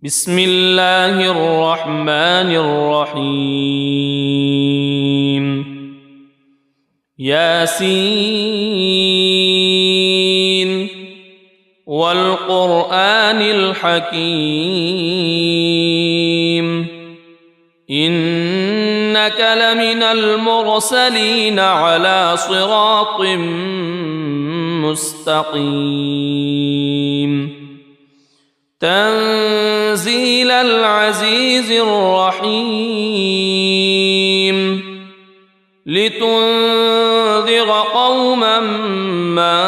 بسم الله الرحمن الرحيم ياسين والقرآن الحكيم إنك لمن المرسلين على صراط مستقيم تنزيل العزيز الرحيم لتنذر قوما ما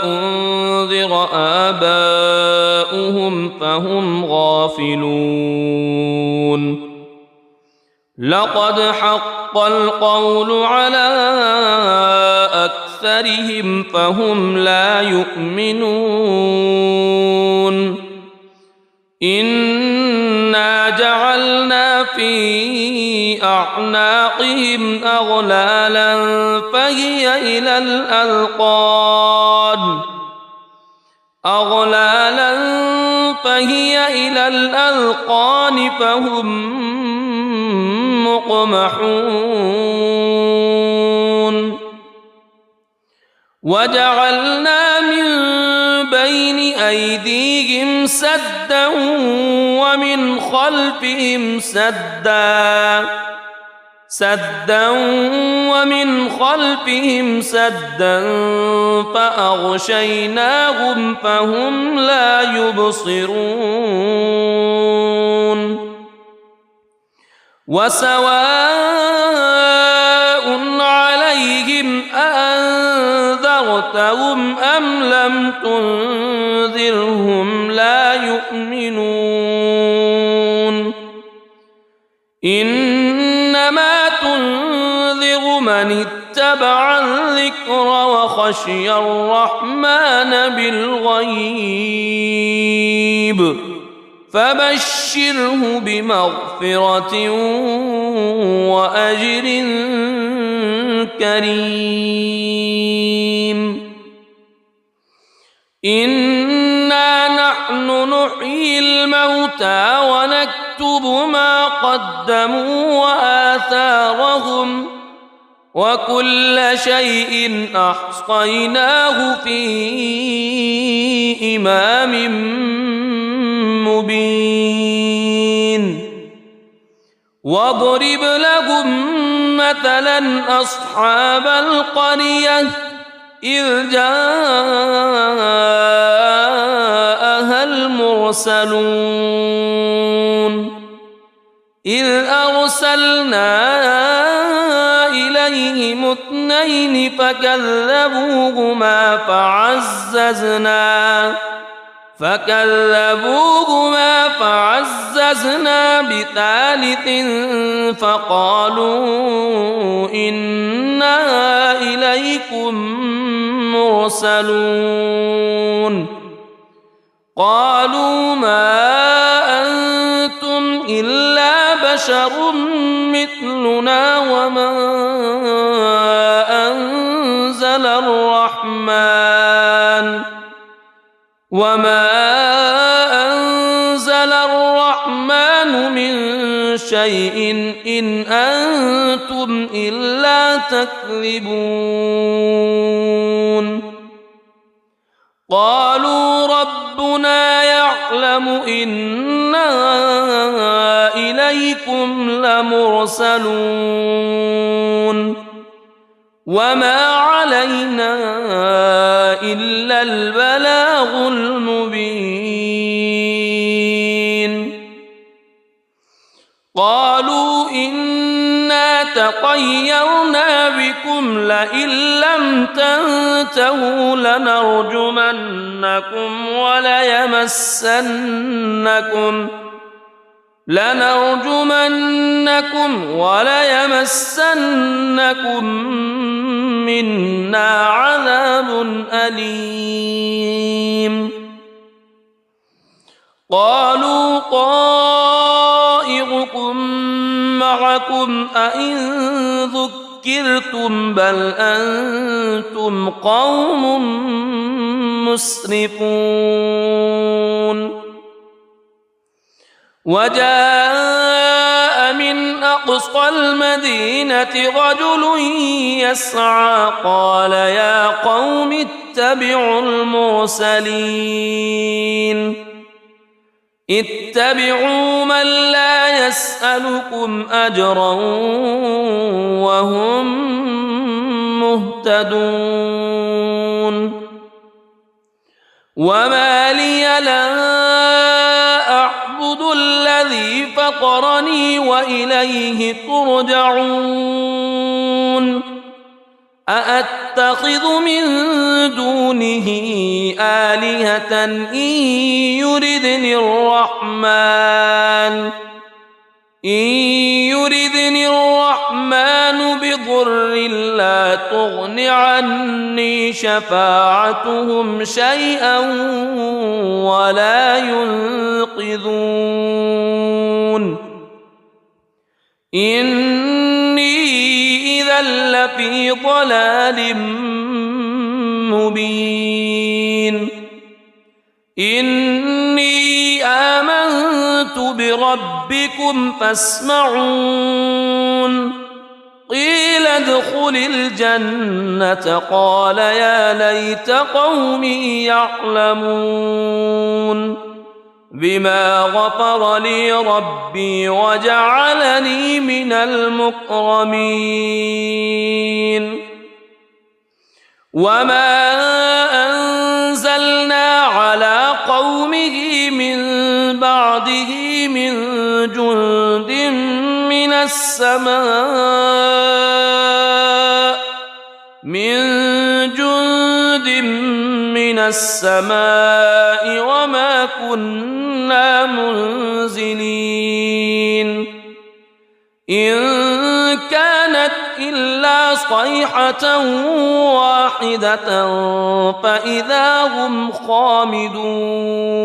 أنذر آباؤهم فهم غافلون لقد حق القول على أكثرهم فهم لا يؤمنون إنا جعلنا في أعناقهم أغلالا فهي إلى الأذقان فهم مقمحون وجعلنا من بين أيديهم سدا ومن خلفهم سدا فأغشيناهم فهم لا يبصرون وسواء عليهم أأنذرتهم أم لم تنذرهم لا يؤمنون إنما تنذر من اتبع الذكر وخشي الرحمن بالغيب فبشره بمغفرة وأجر كريم إنا نحن نحيي الموتى ونكتب ما قدموا وآثارهم وكل شيء أحصيناه في إمام مبين واضرب لهم مثلا أصحاب القرية إذ جاءها المرسلون إذ أرسلنا إليهم اثنين فكذبوهما فعززنا بثالث فقالوا إنا إليكم مرسلون قالوا ما أنتم إلا بشر مثلنا وما أنزل الرحمن من شيء إن أنتم إلا تكذبون قالوا ربنا يعلم إنا إليكم لمرسلون وما علينا إلا البلاغ المبين قالوا إنا تطيرنا بكم لئن لم تنتهوا لنرجمنكم وليمسنكم منا عذاب أليم قالوا طائركم معكم أئن ذكرتم بل أنتم قوم مسرفون وجاء من أقصى المدينة رجل يسعى قال يا قوم اتبعوا المرسلين اتبعوا من لا يسألكم أجرا وهم مهتدون وما لي لا أعبد الذي فطرني وإليه ترجعون أأتخذ من دونه آلهة إن يردني الرحمن بضر لا تغن عني شفاعتهم شيئا ولا ينقذون إني إذا لفي ضلال مبين إني آمنت بربكم فاسمعون قيل ادخل الجنة قال يا ليت قومي يعلمون بما غفر لي ربي وجعلني من المكرمين وما أنزلنا على قومه من بعده من جند من السماء وما كنا منزلين إن كانت إلا صيحة واحدة فإذا هم خامدون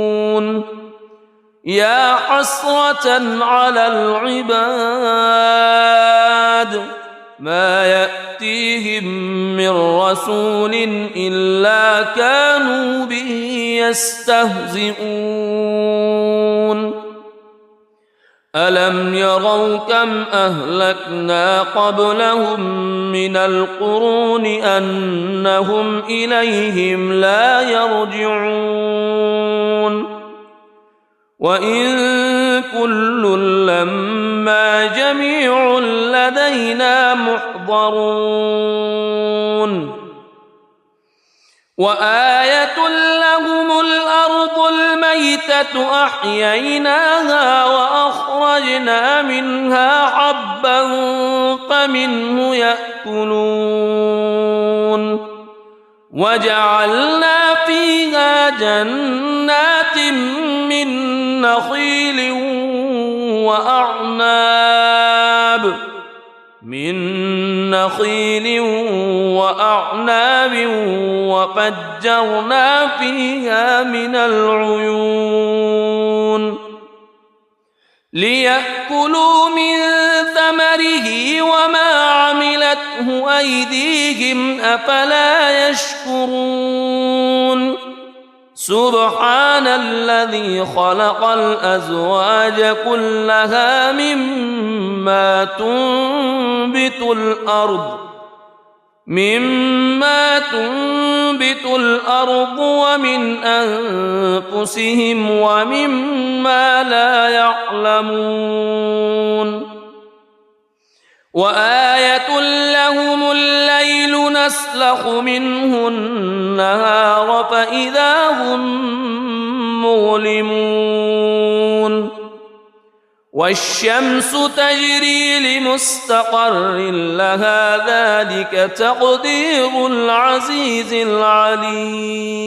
يا حسرة على العباد ما يأتيهم من رسول إلا كانوا به يستهزئون ألم يروا كم أهلكنا قبلهم من القرون أنهم إليهم لا يرجعون وإن كل لما جميع لدينا محضرون وآية لهم الأرض الميتة أحييناها وأخرجنا منها حبا فمنه يأكلون وجعلنا فيها جنات من نخيل وأعناب وفجرنا فيها من العيون ليأكلوا من ثمره وما عملته أيديهم أفلا يشكرون سبحان الذي خلق الأزواج كلها مما تنبت الأرض ومن أنفسهم ومما لا يعلمون وآية لهم الليل نسلخ منه النهار فإذا هم مظلمون والشمس تجري لمستقر لها ذلك تقدير العزيز العليم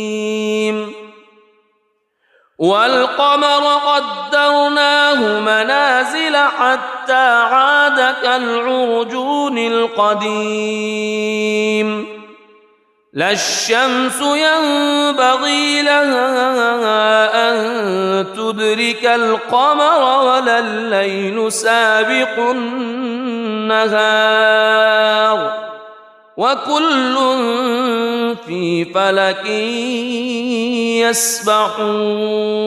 والقمر قدرناه منازل حتى عاد كالعرجون القديم لا الشمس ينبغي لها أن تدرك القمر ولا الليل سابق النهار وكل في فلك يسبحون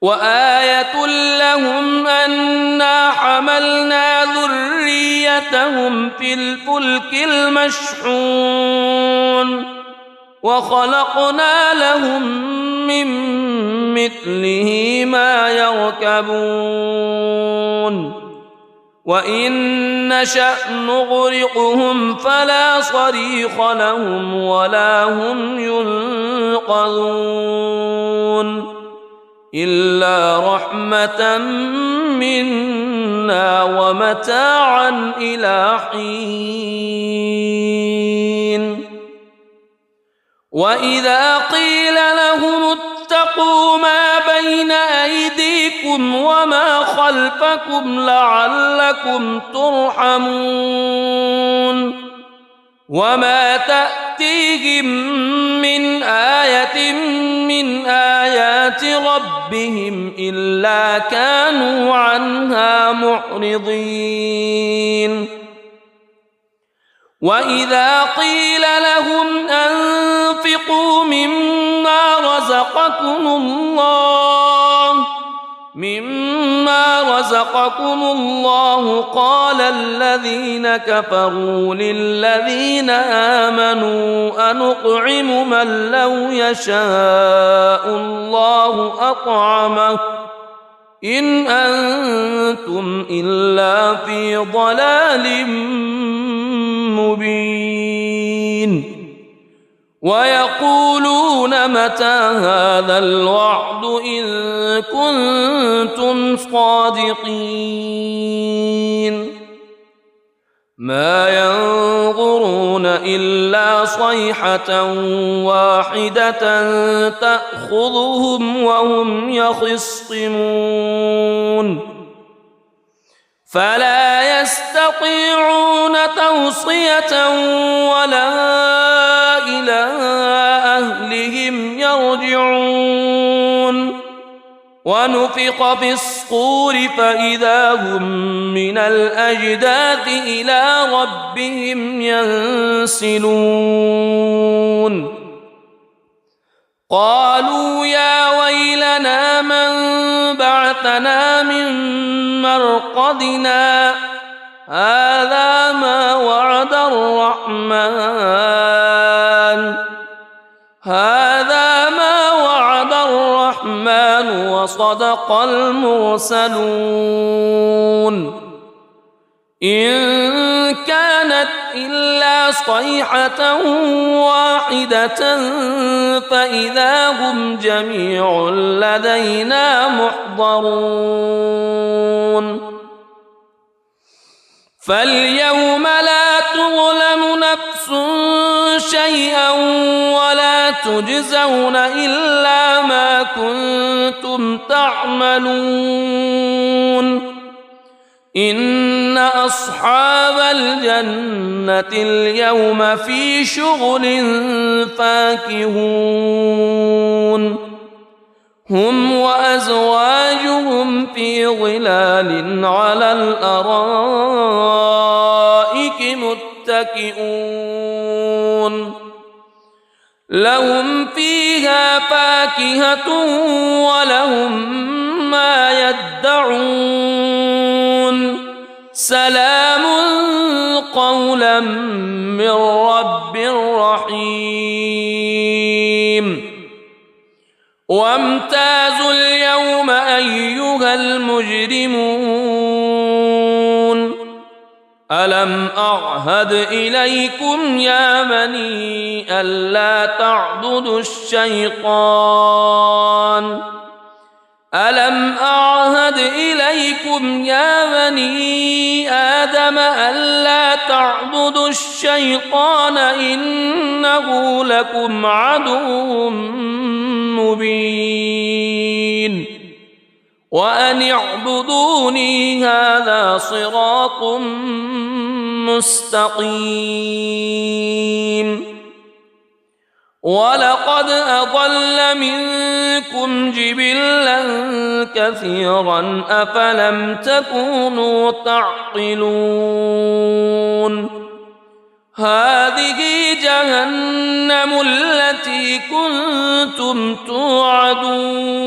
وآية لهم أنا حملنا ذريتهم في الفلك المشحون وخلقنا لهم من مثله ما يركبون وإن نشأ نغرقهم فلا صريخ لهم ولا هم ينقذون إلا رحمة منا ومتاعا إلى حين وإذا قيل لهم اتقوا ما بين أيديكم وما خلفكم لعلكم ترحمون وما تأتيهم من آية من آيات ربهم إلا كانوا عنها معرضين وإذا قيل لهم أنفقوا مما رزقكم الله قال الذين كفروا للذين آمنوا أنطعم من لو يشاء الله أطعمه إن أنتم إلا في ضلال مبين ويقولون متى هذا الوعد إن كنتم صادقين ما ينظرون إلا صيحة واحدة تأخذهم وهم يخصمون فلا يستطيعون توصية ولا إلى أهلهم يرجعون ونفخ في الصور فإذا هم من الأجداث إلى ربهم ينسلون قالوا يا ويلنا من بعثنا من مرقدنا هذا ما وعد الرحمن وصدق المرسلون إن كانت إلا صيحة واحدة فإذا هم جميع لدينا محضرون فاليوم لا تظلم نفس شيئا ولا تجزون إلا ما كنتم تعملون إن أصحاب الجنة اليوم في شغل فاكهون هم وأزواجهم في ظلال على الأرائك متكئون لهم فيها فاكهة ولهم ما يدعون سلام قولا من رب رحيم وامتازوا اليوم أيها المجرمون ألم أعهد إليكم يا بني ألا تعبدوا الشيطان ألم أعهد إليكم يا بني آدم ألا تعبدوا الشيطان إنه لكم عدو مبين وأن اعبدوني هذا صراط مستقيم ولقد أضل منكم جبلا كثيرا أفلم تكونوا تعقلون هذه جهنم التي كنتم توعدون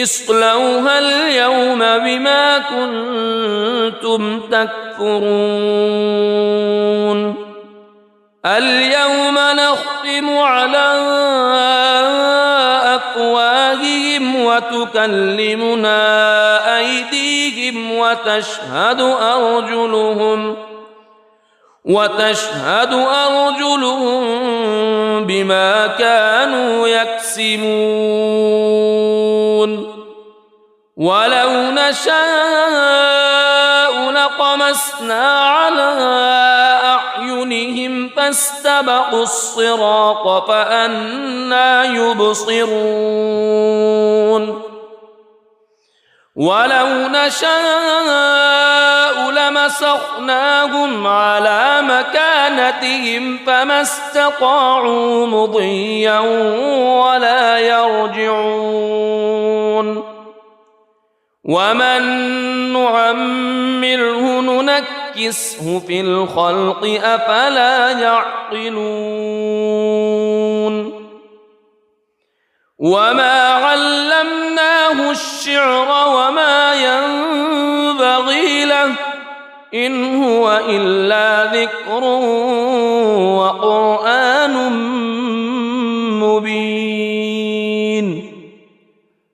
اصلوها اليوم بما كنتم تكفرون اليوم نختم على أفواههم وتكلمنا أيديهم وتشهد أرجلهم بما كانوا يكسبون ولو نشاء لطمسنا على أعينهم فاستبقوا الصراط فأنى يبصرون ولو نشاء لمسخناهم على مكانتهم فما استطاعوا مضيا ولا يرجعون ومن نعمره ننكسه في الخلق أفلا يعقلون وما علمناه الشعر وما ينبغي له إن هو إلا ذكر وقرآن مبين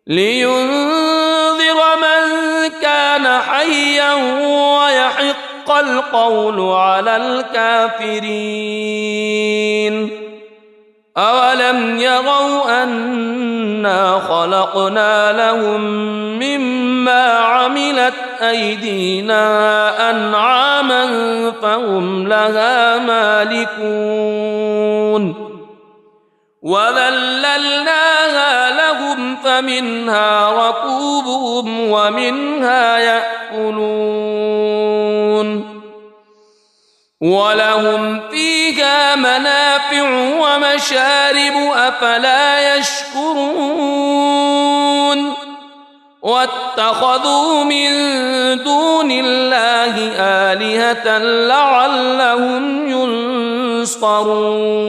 لينذر من كان حيا ويحق القول على الكافرين أولم يروا أنا خلقنا لهم مما عملت أيدينا أنعاما فهم لها مالكون وذللناها لهم فمنها ركوبهم ومنها يأكلون ولهم فيها منافع ومشارب أفلا يشكرون واتخذوا من دون الله آلهة لعلهم ينصرون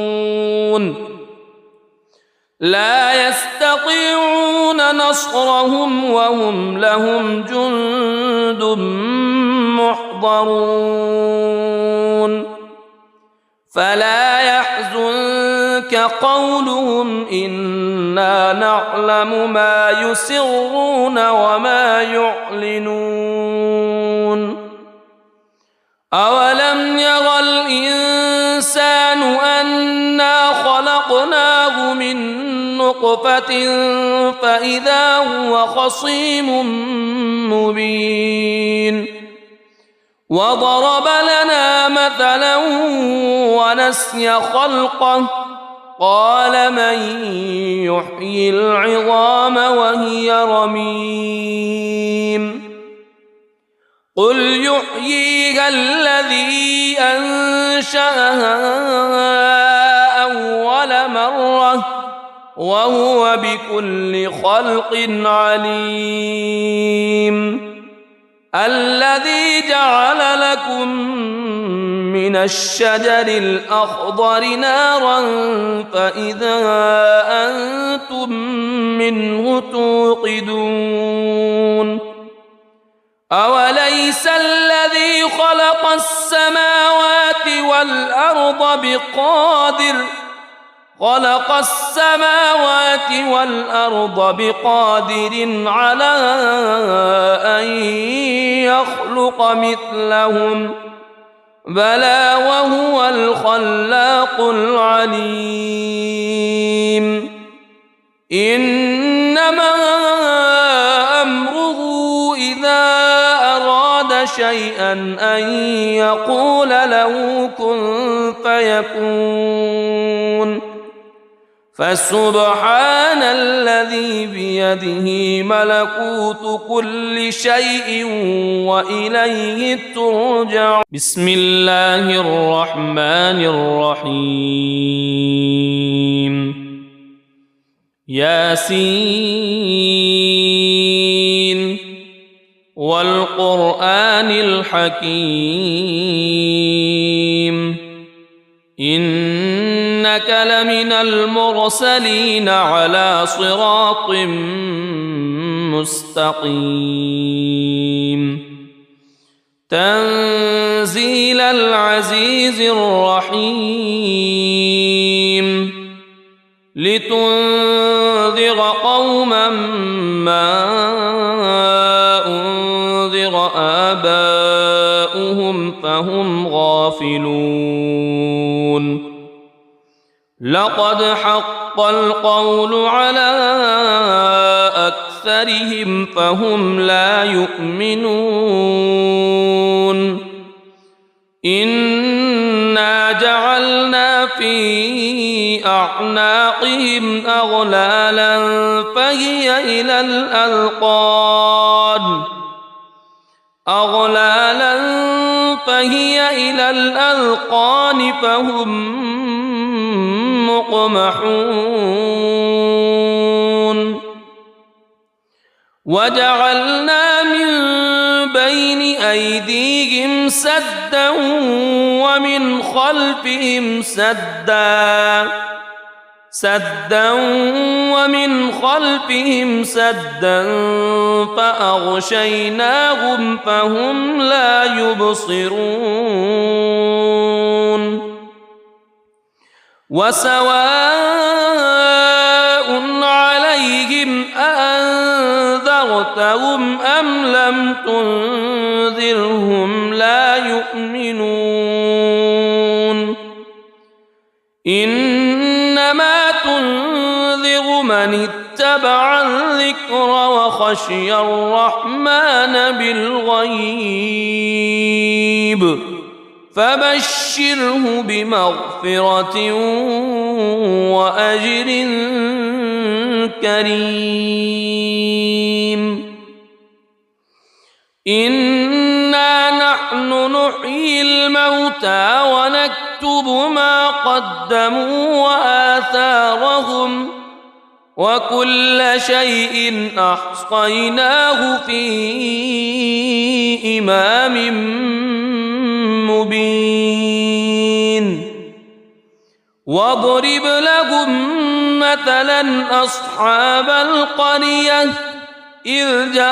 لا يستطيعون نصرهم وهم لهم جند محضرون فلا يحزنك قولهم إنا نعلم ما يسرون وما يعلنون أولم ير الإنسان أنا خلقناه من نطفة فإذا هو خصيم مبين وضرب لنا مثلا ونسي خلقه قال من يحيي العظام وهي رميم قل يحييها الذي أنشأها أول مرة وهو بكل خلق عليم الذي جعل لكم من الشجر الأخضر نارا فإذا أنتم منه توقدون أوليس الذي خلق السماوات والأرض بقادر على أن يخلق مثلهم بلى وهو الخلاق العليم إنما أمره إذا أراد شيئا أن يقول له كن فيكون فسبحان الذي بيده ملكوت كل شيء وإليه ترجع بسم الله الرحمن الرحيم ياسين والقرآن الحكيم إنك لمن المرسلين على صراط مستقيم تنزيل العزيز الرحيم لتنذر قوما ما أنذر آباؤهم فهم غافلون لقد حق القول على أكثرهم فهم لا يؤمنون إنا جعلنا في أعناقهم أغلالا فهي إلى الأذقان فهم مقمحون وجعلنا من بين أيديهم سدا ومن خلفهم سدا فأغشيناهم فهم لا يبصرون وسواء عليهم أأنذرتهم أم لم تنذرهم لا يؤمنون إنما تنذر من اتبع الذكر وخشي الرحمن بالغيب فبشره بمغفرة وأجر كريم إنا نحن نحيي الموتى ونكتب ما قدموا وآثارهم وكل شيء أحصيناه في إمام مبين واضرب لهم مثلا أصحاب القرية إذ جاءها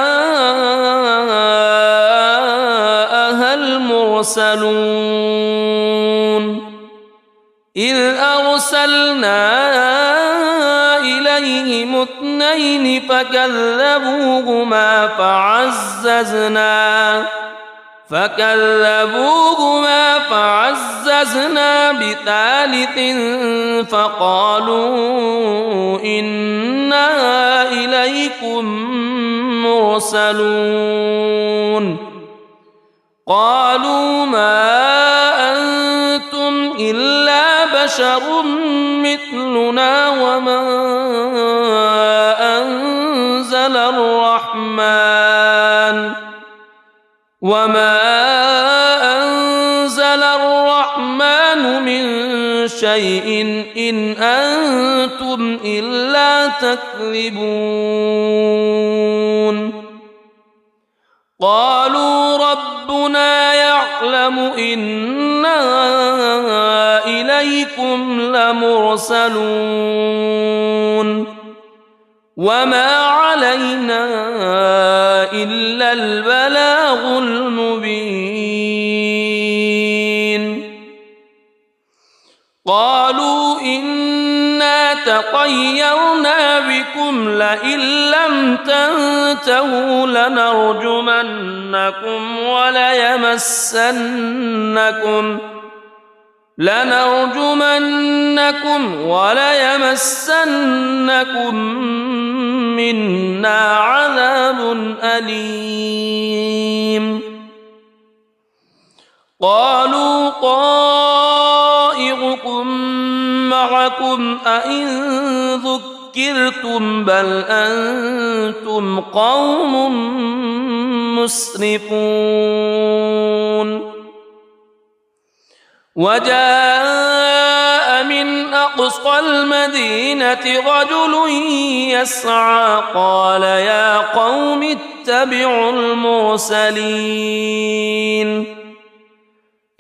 المرسلون إذ أرسلنا إليهم اثنين فكذبوهما فعززنا بثالث فقالوا إنا إليكم مرسلون قالوا ما أنتم إلا بشر مثلنا وما أنزل الرحمن من شيء إن أنتم إلا تكذبون قالوا ربنا يعلم إنا إليكم لمرسلون وما علينا إلا البلاغ المبين قالوا إنا تطيرنا بكم لئن لم تنتهوا لنرجمنكم وليمسنكم منا عذاب أليم قالوا طائركم معكم أئن ذكرتم بل أنتم قوم مسرفون وجاء من أقصى المدينة رجل يسعى قال يا قوم اتبعوا المرسلين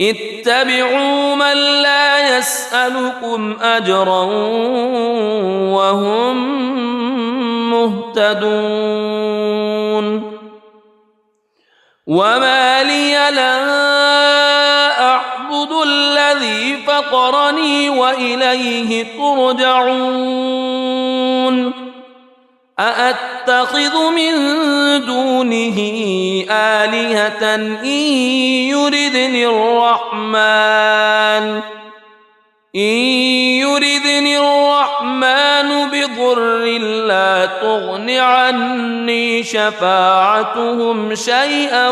اتبعوا من لا يسألكم أجرا وهم مهتدون وما لي لا أعبد الذي فطرني وإليه ترجعون أأتخذ من دونه آلهة إن يردني الرحمن بضر لا تغن عني شفاعتهم شيئا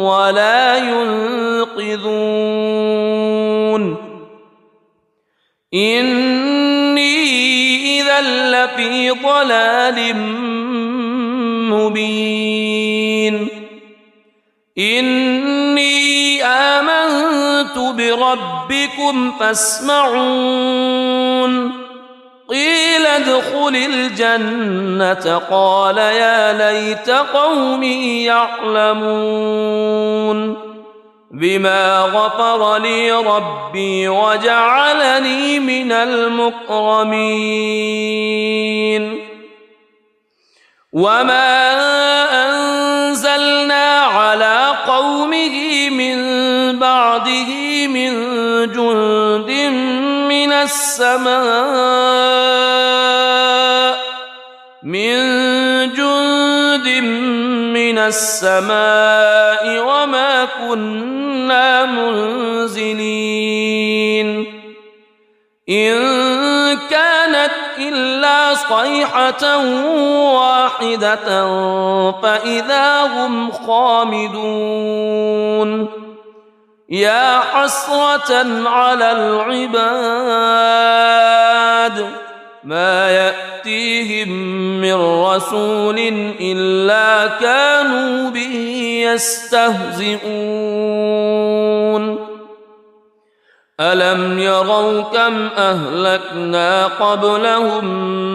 ولا ينقذون إني إذا لفي ضلال مبين إني آمنت بربكم فاسمعون قيل ادخل الجنة قال يا ليت قومي يعلمون بما غفر لي ربي وجعلني من المكرمين وما أنزلنا على قومه من بعده من جند من السماء وما كنا منزلين إن كانت إلا صيحة واحدة فإذا هم خامدون يا حسرة على العباد ما يأتيهم من رسول إلا كانوا به يستهزئون ألم يروا كم أهلكنا قبلهم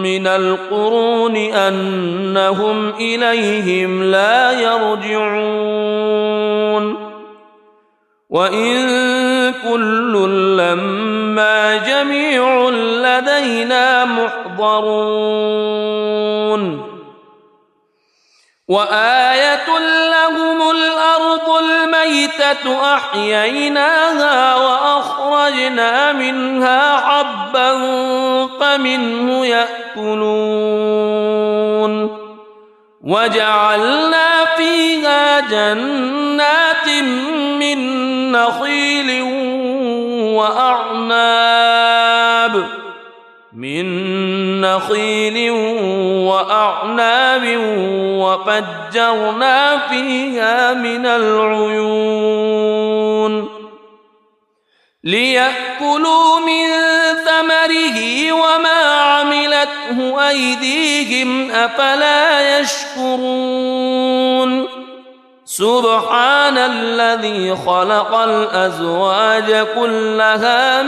من القرون أنهم إليهم لا يرجعون وإن كل لما جميع لدينا محضرون وآية لهم الأرض الميتة أحييناها وأخرجنا منها حبا فمنه يأكلون وجعلنا فيها جنات من نخيل وأعناب وفجرنا فيها من العيون ليأكلوا من ثمره وما عملته أيديهم أفلا يشكرون سبحان الذي خلق الأزواج كلها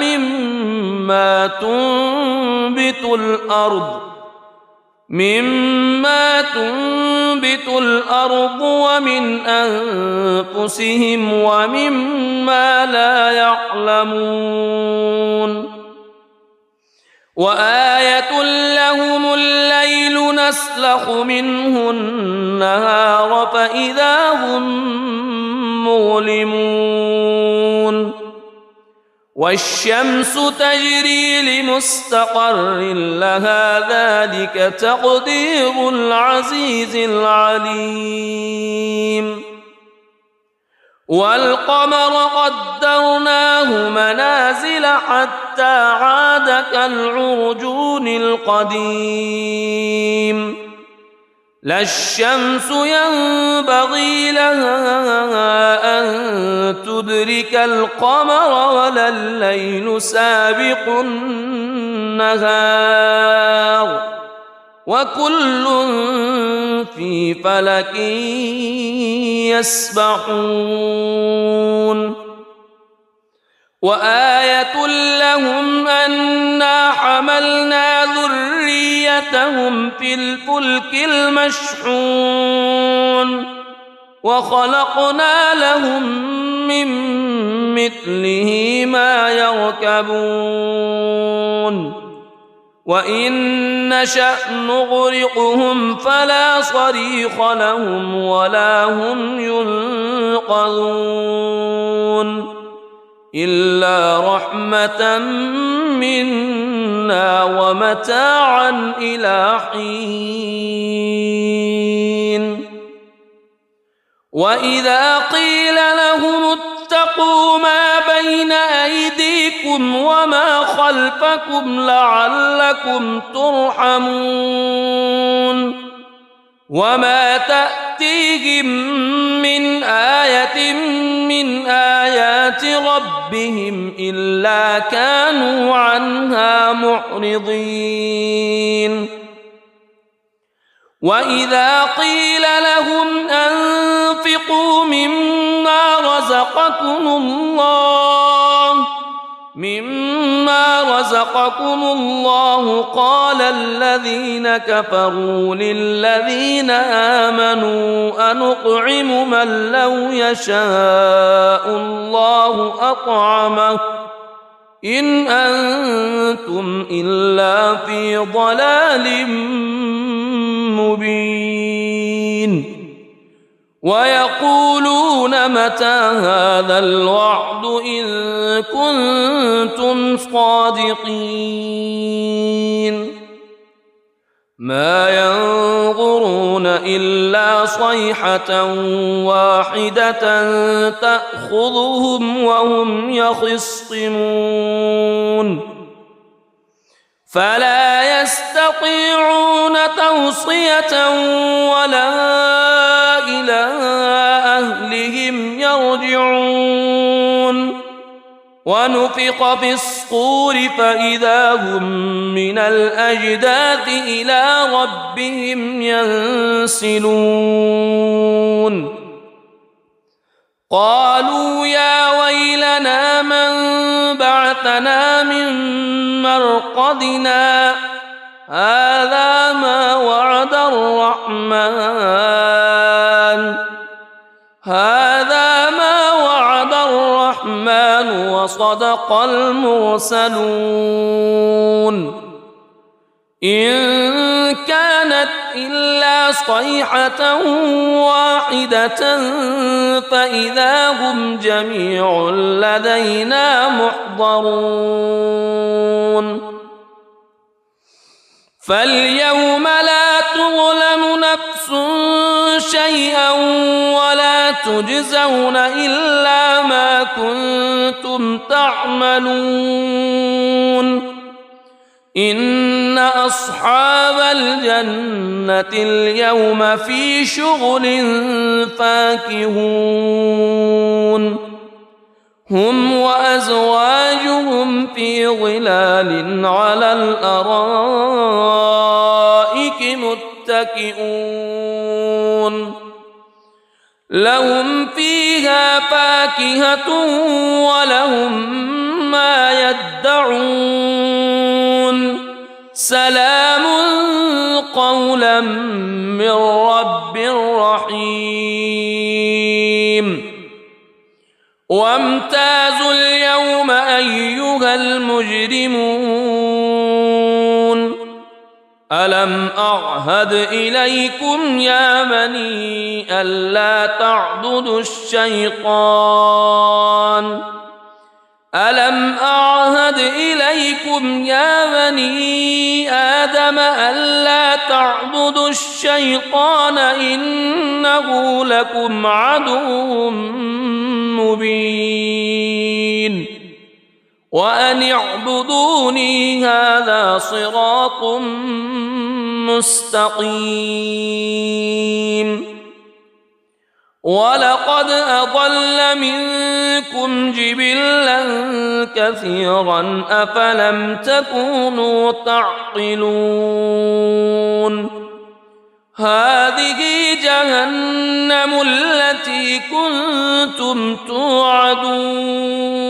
مما تنبت الأرض ومن أنفسهم ومما لا يعلمون وآية لهم الليل نسلخ منه النهار فإذا هم مظلمون والشمس تجري لمستقر لها ذلك تقدير العزيز العليم والقمر قدرناه منازل حتى عاد كالعرجون القديم لا الشمس ينبغي لها أن تدرك القمر ولا الليل سابق النهار وكل في فلك يسبحون وآية لهم أنا حملنا ذريتهم في الفلك المشحون وخلقنا لهم من مثله ما يركبون وإن نشأ نغرقهم فلا صريخ لهم ولا هم ينقذون إلا رحمة منا ومتاعا إلى حين وإذا قيل لهم اتقوا ما بين أيديكم وما خلفكم لعلكم ترحمون وما تأتيهم من آية من آيات ربهم إلا كانوا عنها معرضين وإذا قيل لهم أنفقوا مما رزقكم الله قال الذين كفروا للذين آمنوا أنطعم من لو يشاء الله أطعمه إن أنتم إلا في ضلال مبين ويقولون متى هذا الوعد إن كنتم صادقين ما ينظرون إلا صيحة واحدة تأخذهم وهم يخصمون فلا يستطيعون توصية ولا إلى أهلهم يرجعون ونفخ في الصور فإذا هم من الأجداث إلى ربهم ينسلون قالوا يا ويلنا من بعثنا من مرقدنا هذا ما وعد الرحمن وصدق المرسلون إن كانت إلا صيحة واحدة فإذا هم جميع لدينا محضرون فاليوم لا تظلم نفس شيئا ولا تجزون إلا ما كنتم تعملون إن أصحاب الجنة اليوم في شغل فاكهون هم وأزواجهم في ظلال على الأرائك متكئون لهم فيها فاكهة ولهم ما يدعون سلام قولا من رب رحيم وامتازوا اليوم أيها المجرمون ألم أعهد إليكم يا بني ألا تعبدوا الشيطان ألم أعهد إليكم يا بني آدم ألا تعبدوا الشيطان إنه لكم عدو مبين وأن اعبدوني هذا صراط مستقيم ولقد أضل منكم جبلا كثيرا أفلم تكونوا تعقلون هذه جهنم التي كنتم توعدون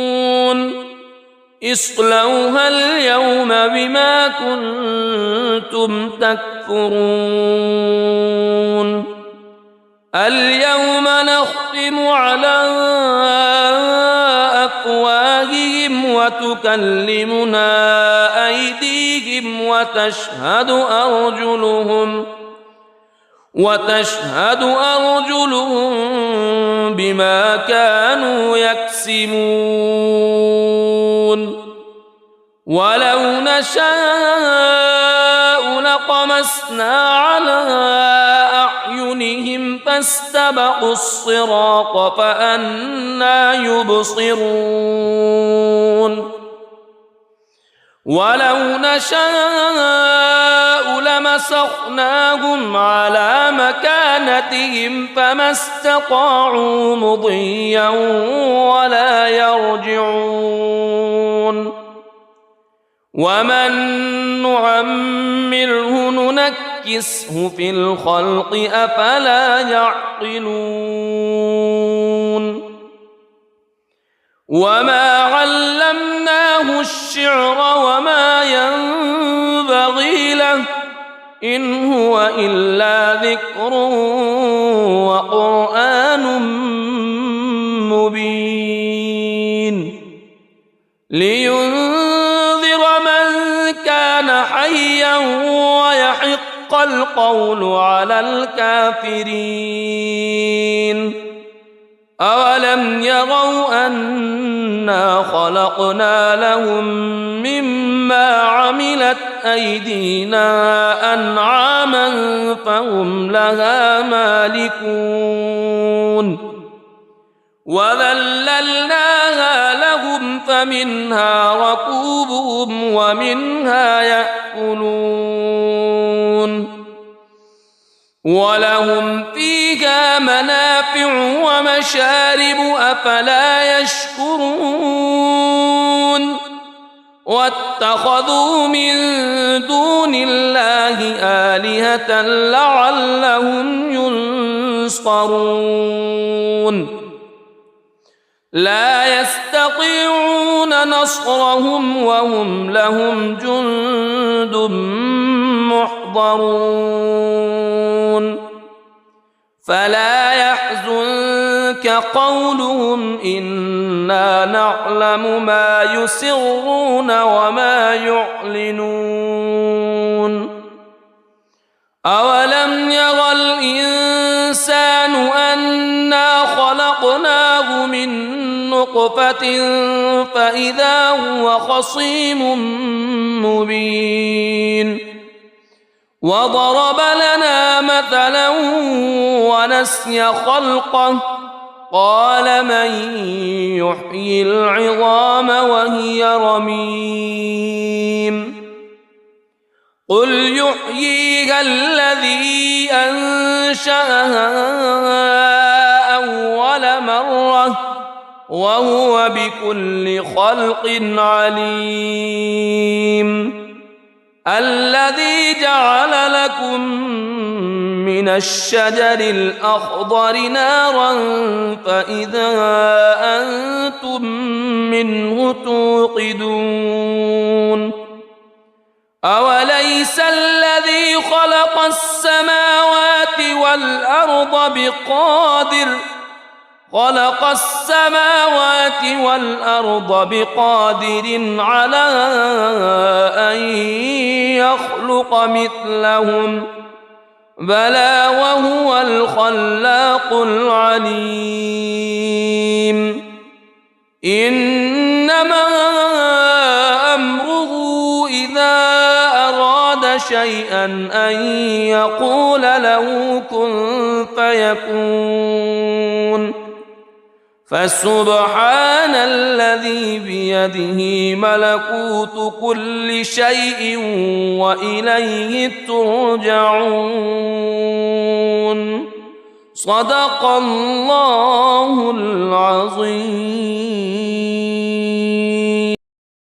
اصلوها اليوم بما كنتم تكفرون اليوم نختم على وتكلمنا أيديهم وتشهد أرجلهم بما كانوا يكسبون ولو نشاء لطمسنا على أعينهم فاستبقوا الصراط فأنى يبصرون ولو نشاء لمسخناهم على مكانتهم فما استطاعوا مضيا ولا يرجعون ومن نعمره ننكسه في الخلق أفلا يعقلون وما علمناه الشعر وما ينبغي له إن هو إلا ذكر وقرآن مبين لينذر من كان حيا ويحق القول على الكافرين أولم يروا أنا خلقنا لهم مما عملت أيدينا أنعاما فهم لها مالكون وذللناها لهم فمنها ركوبهم ومنها يأكلون ولهم فيها منافع ومشارب أفلا يشكرون واتخذوا من دون الله آلهة لعلهم ينصرون لا يستطيعون نصرهم وهم لهم جند محضرون فلا يحزنك قولهم إنا نعلم ما يسرون وما يعلنون أولم ير الإنسان أنا خلقناه من نطفة فإذا هو خصيم مبين وضرب لنا مثلا ونسي خلقه قال من يحيي العظام وهي رميم قل يحييها الذي أنشأها أول مرة وهو بكل خلق عليم الذي جعل لكم من الشجر الأخضر نارا فإذا أنتم منه توقدون أوليس الذي خلق السماوات والأرض بقادر على أن يخلق مثلهم بلى وهو الخلاق العليم إنما أمره إذا أراد شيئا أن يقول له كن فيكون فسبحان الذي بيده ملكوت كل شيء وإليه ترجعون صدق الله العظيم.